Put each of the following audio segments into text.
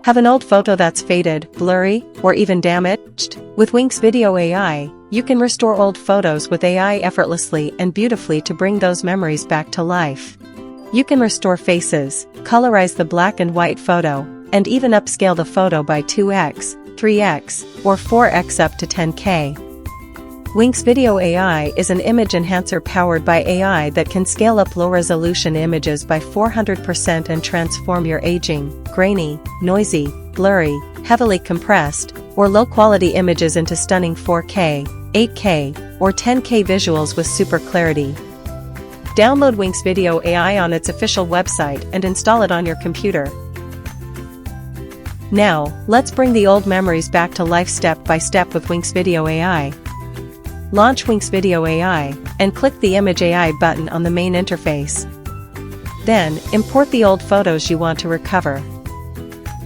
Have an old photo that's faded, blurry, or even damaged? With Winxvideo AI, you can restore old photos with AI effortlessly and beautifully to bring those memories back to life. You can restore faces, colorize the black and white photo, and even upscale the photo by 2x, 3x, or 4x up to 10K. Winxvideo AI is an image enhancer powered by AI that can scale up low-resolution images by 400% and transform your aging, grainy, noisy, blurry, heavily compressed, or low-quality images into stunning 4K, 8K, or 10K visuals with super clarity. Download Winxvideo AI on its official website and install it on your computer. Now, let's bring the old memories back to life step by step with Winxvideo AI. Launch Winxvideo AI, and click the Image AI button on the main interface. Then, import the old photos you want to recover.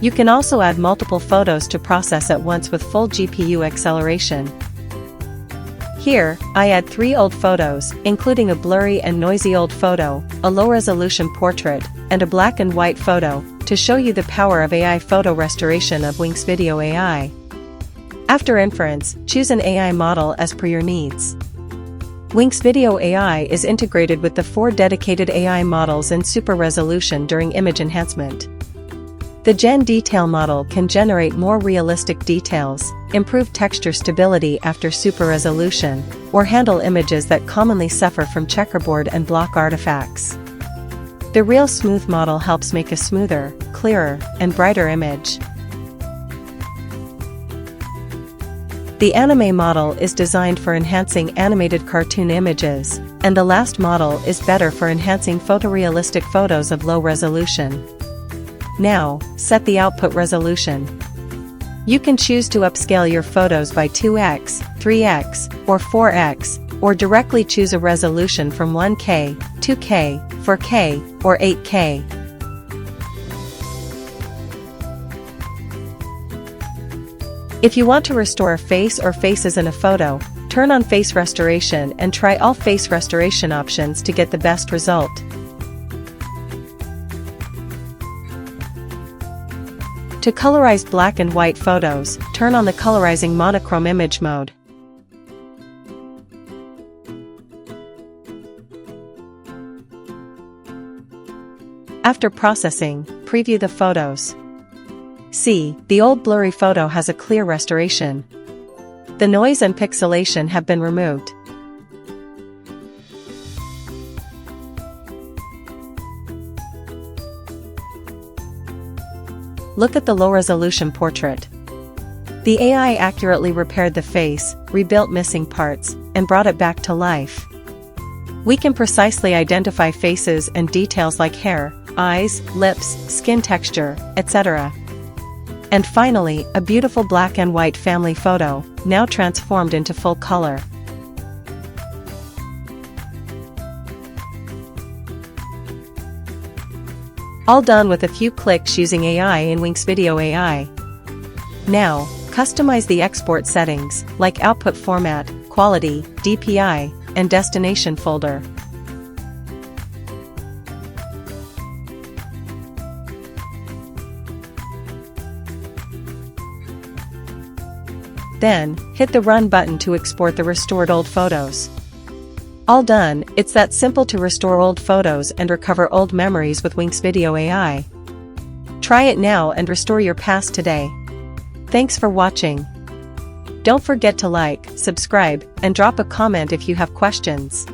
You can also add multiple photos to process at once with full GPU acceleration. Here, I add 3 old photos, including a blurry and noisy old photo, a low-resolution portrait, and a black and white photo, to show you the power of AI photo restoration of Winxvideo AI. After inference, choose an AI model as per your needs. Winxvideo AI is integrated with the 4 dedicated AI models in super resolution during image enhancement. The Gen Detail model can generate more realistic details, improve texture stability after super resolution, or handle images that commonly suffer from checkerboard and block artifacts. The Real Smooth model helps make a smoother, clearer, and brighter image. The Anime model is designed for enhancing animated cartoon images, and the last model is better for enhancing photorealistic photos of low resolution. Now, set the output resolution. You can choose to upscale your photos by 2x, 3x, or 4x, or directly choose a resolution from 1K, 2K, 4K, or 8K. If you want to restore a face or faces in a photo, turn on Face Restoration and try all face restoration options to get the best result. To colorize black and white photos, turn on the Colorizing Monochrome Image mode. After processing, preview the photos. See, the old blurry photo has a clear restoration. The noise and pixelation have been removed. Look at the low-resolution portrait. The AI accurately repaired the face, rebuilt missing parts, and brought it back to life. We can precisely identify faces and details like hair, eyes, lips, skin texture, etc. And finally, a beautiful black and white family photo, now transformed into full color. All done with a few clicks using AI in Winxvideo AI. Now, customize the export settings, like output format, quality, DPI, and destination folder. Then, hit the Run button to export the restored old photos. All done. It's that simple to restore old photos and recover old memories with Winxvideo AI. Try it now and restore your past today. Thanks for watching. Don't forget to like, subscribe, and drop a comment if you have questions.